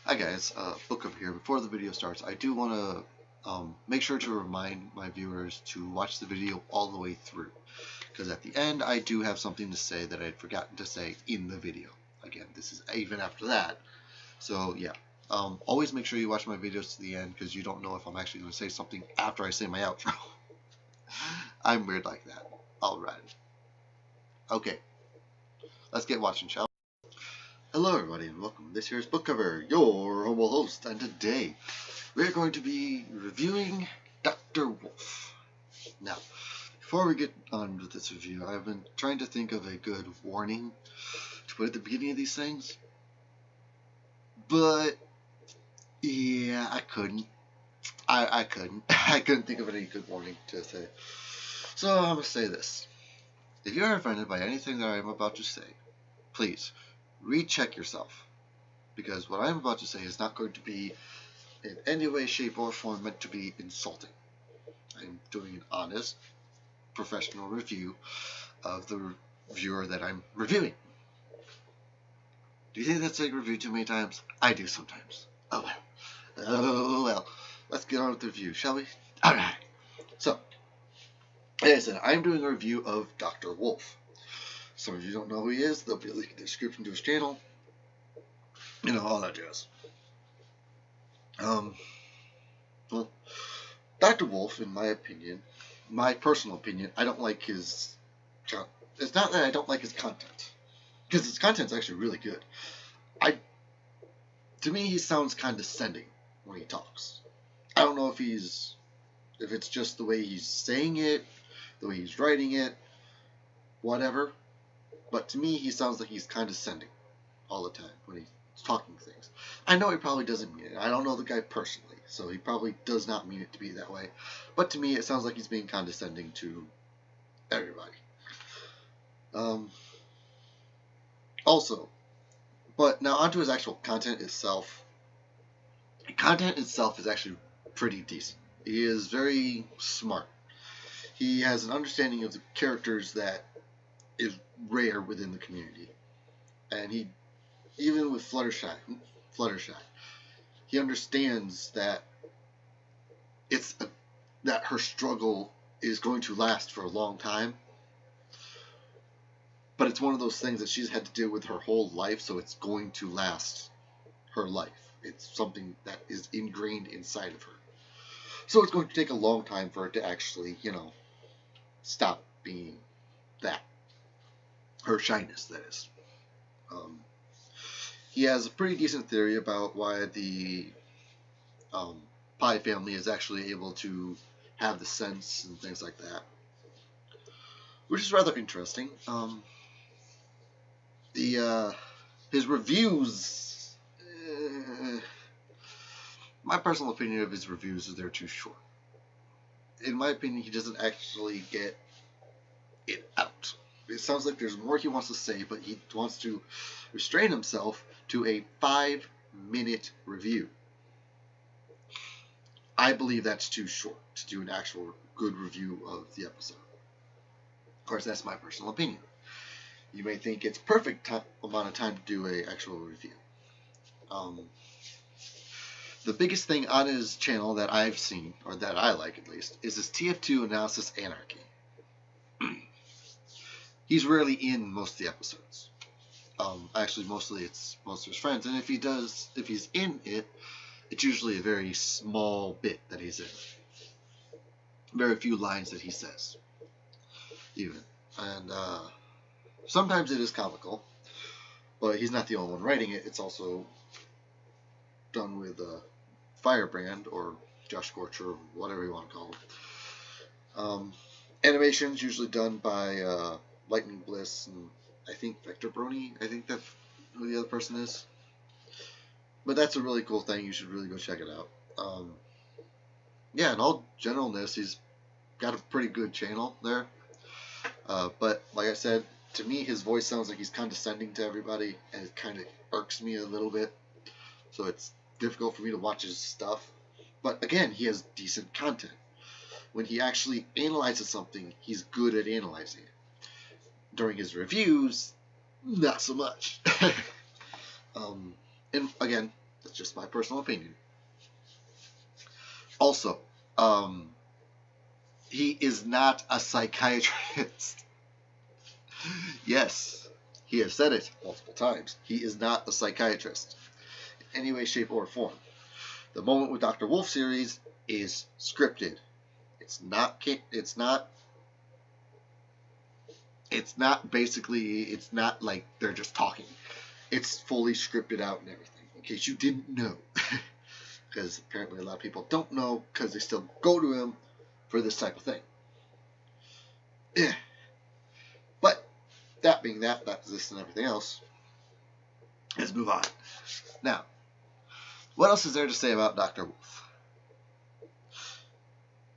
Hi guys, Book Up here. Before the video starts, I do want to make sure to remind my viewers to watch the video all the way through, because at the end I do have something to say that I had forgotten to say in the video. Again, this is even after that, so yeah. Always make sure you watch my videos to the end, because you don't know if I'm actually going to say something after I say my outro. I'm weird like that. Alright. Okay, let's get watching, shall we? Hello everybody and welcome. This here is Book Cover, your humble host, and today we're going to be reviewing Dr. Wolf. Now, before we get on with this review, I've been trying to think of a good warning to put at the beginning of these things, but yeah, I couldn't. I couldn't. I couldn't think of any good warning to say. So I'm going to say this. If you're offended by anything that I'm about to say, please recheck yourself, because what I'm about to say is not going to be in any way, shape, or form meant to be insulting. I'm doing an honest, professional review of the viewer that I'm reviewing. Do you think that's saying review too many times? I do sometimes. Oh well. Oh well. Let's get on with the review, shall we? Alright. So, like I said, I'm doing a review of Dr. Wolf. Some of you don't know who he is. There'll be a link in the description to his channel. You know, all that jazz. Well, Dr. Wolf, in my opinion, my personal opinion, I don't like his. It's not that I don't like his content, because his content's actually really good. To me, he sounds condescending when he talks. I don't know if it's just the way he's saying it, the way he's writing it, whatever. But to me, he sounds like he's condescending all the time when he's talking things. I know he probably doesn't mean it. I don't know the guy personally, so he probably does not mean it to be that way. But to me, it sounds like he's being condescending to everybody. Also, but now onto his actual content itself. The content itself is actually pretty decent. He is very smart. He has an understanding of the characters that is rare within the community. And he, even with Fluttershy, he understands that that her struggle is going to last for a long time. But it's one of those things that she's had to deal with her whole life, so it's going to last her life. It's something that is ingrained inside of her. So it's going to take a long time for it to actually, stop being that. Her shyness, that is. He has a pretty decent theory about why the Pie family is actually able to have the sense and things like that, which is rather interesting. His reviews, my personal opinion of his reviews is they're too short. In my opinion, he doesn't actually get it out. It sounds like there's more he wants to say, but he wants to restrain himself to a 5-minute review. I believe that's too short to do an actual good review of the episode. Of course, that's my personal opinion. You may think it's perfect amount of time to do an actual review. The biggest thing on his channel that I've seen, or that I like at least, is his TF2 Analysis Anarchy. He's rarely in most of the episodes. Actually, mostly it's most of his friends, and if he's in it, it's usually a very small bit that he's in. Very few lines that he says, even. And sometimes it is comical, but he's not the only one writing it. It's also done with Firebrand or Josh Scorcher, or whatever you want to call him. Animation's usually done by Lightning Bliss and I think Vector Brony. I think that's who the other person is. But that's a really cool thing. You should really go check it out. Yeah, in all generalness, he's got a pretty good channel there. But like I said, to me, his voice sounds like he's condescending to everybody, and it kind of irks me a little bit. So it's difficult for me to watch his stuff. But again, he has decent content. When he actually analyzes something, he's good at analyzing it. During his reviews, not so much. And again, That's just my personal opinion. Also, he is not a psychiatrist. Yes, he has said it multiple times. He is not a psychiatrist in any way, shape, or form. The Moment with Dr. Wolf series is scripted. It's not basically, it's not like they're just talking. It's fully scripted out and everything, in case you didn't know. Because apparently a lot of people don't know because they still go to him for this type of thing. Yeah. But that being that's this and everything else, let's move on. Now, what else is there to say about Dr. Wolf?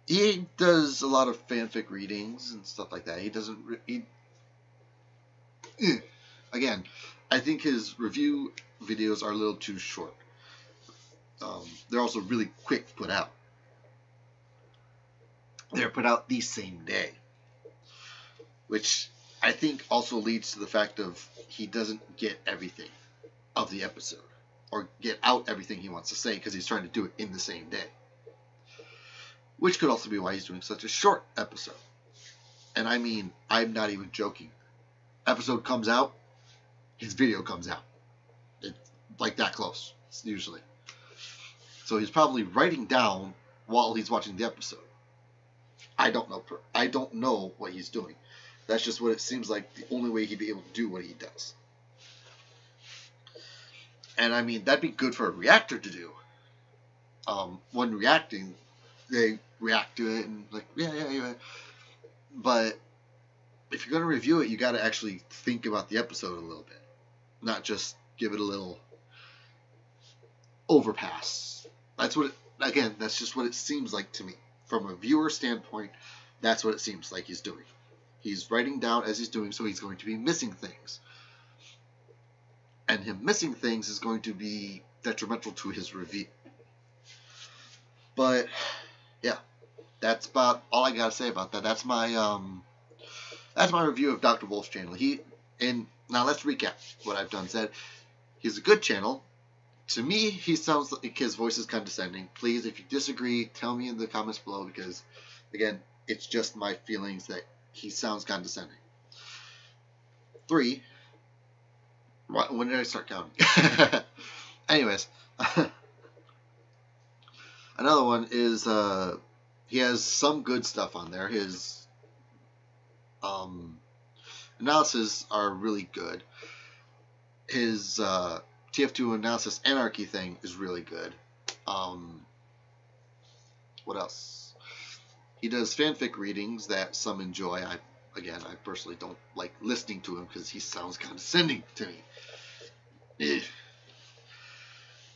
He does a lot of fanfic readings and stuff like that. He doesn't... Again, I think his review videos are a little too short. They're also really quick to put out. They're put out the same day. Which I think also leads to the fact of he doesn't get everything of the episode. Or get out everything he wants to say because he's trying to do it in the same day. Which could also be why he's doing such a short episode. And I mean, I'm not even joking. Episode comes out, his video comes out. It's like that close, usually. So he's probably writing down while he's watching the episode. I don't know what he's doing. That's just what it seems like the only way he'd be able to do what he does. And I mean, that'd be good for a reactor to do. When reacting, they react to it and like, yeah. But if you're going to review it, you got to actually think about the episode a little bit. Not just give it a little overpass. That's just what it seems like to me. From a viewer standpoint, that's what it seems like he's doing. He's writing down as he's doing, so he's going to be missing things. And him missing things is going to be detrimental to his review. But, yeah. That's about all I gotta say about that. That's my review of Dr. Wolf's channel. Now let's recap what I've done said. He's a good channel. To me, he sounds like his voice is condescending. Please, if you disagree, tell me in the comments below because, again, it's just my feelings that he sounds condescending. 3. When did I start counting? Anyways. Another one is he has some good stuff on there. His analysis are really good. His TF2 Analysis Anarchy thing is really good. What else? He does fanfic readings that some enjoy. I personally don't like listening to him because he sounds condescending to me.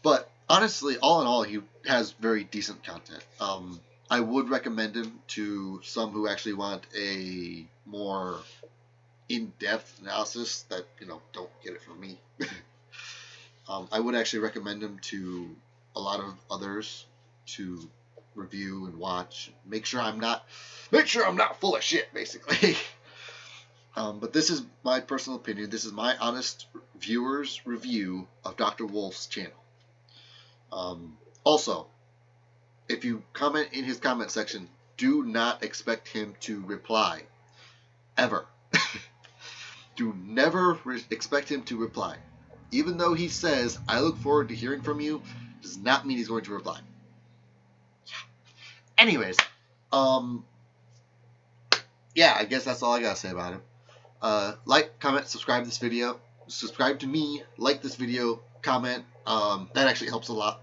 But honestly, all in all, he has very decent content. I would recommend him to some who actually want a more in-depth analysis that, don't get it from me. I would actually recommend him to a lot of others to review and watch. Make sure I'm not full of shit, basically. But this is my personal opinion. This is my honest viewer's review of Dr. Wolf's channel. Also, if you comment in his comment section, do not expect him to reply. Ever. Do never expect him to reply. Even though he says, I look forward to hearing from you, does not mean he's going to reply. Anyways, yeah, I guess that's all I gotta say about him. Like, comment, subscribe to this video. Subscribe to me, like this video, comment. That actually helps a lot,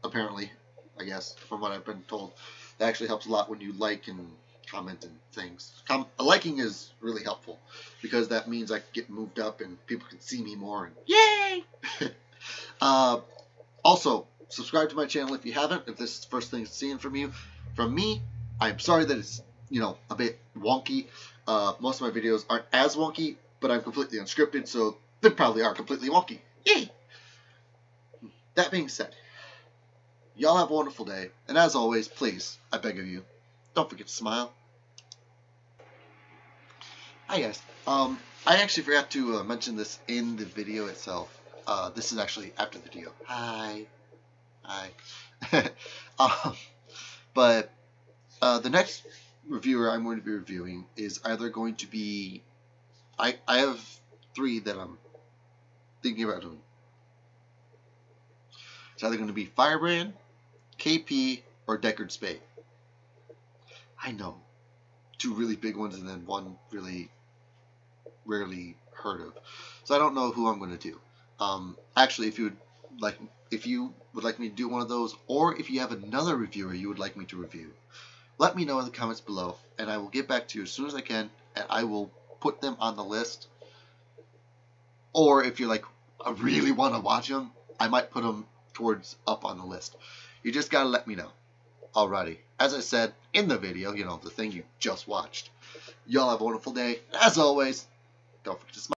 apparently, I guess, from what I've been told. That actually helps a lot when you like and comment and things. Liking is really helpful because that means I can get moved up and people can see me more. And yay! Also, subscribe to my channel if you haven't, if this is the first thing seeing from you. From me, I'm sorry that it's, a bit wonky. Most of my videos aren't as wonky, but I'm completely unscripted, so they probably are completely wonky. Yay! That being said, y'all have a wonderful day, and as always, please, I beg of you, don't forget to smile. Hi guys. I actually forgot to mention this in the video itself. This is actually after the video. Hi. Hi. um, but the next reviewer I'm going to be reviewing is either going to be I have 3 that I'm thinking about doing. It's either going to be Firebrand, KP, or Deckard Spade. I know, 2 really big ones and then 1 really rarely heard of. So I don't know who I'm going to do. Actually, if you would like me to do one of those, or if you have another reviewer you would like me to review, let me know in the comments below, and I will get back to you as soon as I can, and I will put them on the list. Or if you're like, I really want to watch them, I might put them towards up on the list. You just gotta let me know. Alrighty, as I said in the video, the thing you just watched. Y'all have a wonderful day. As always, don't forget to smile.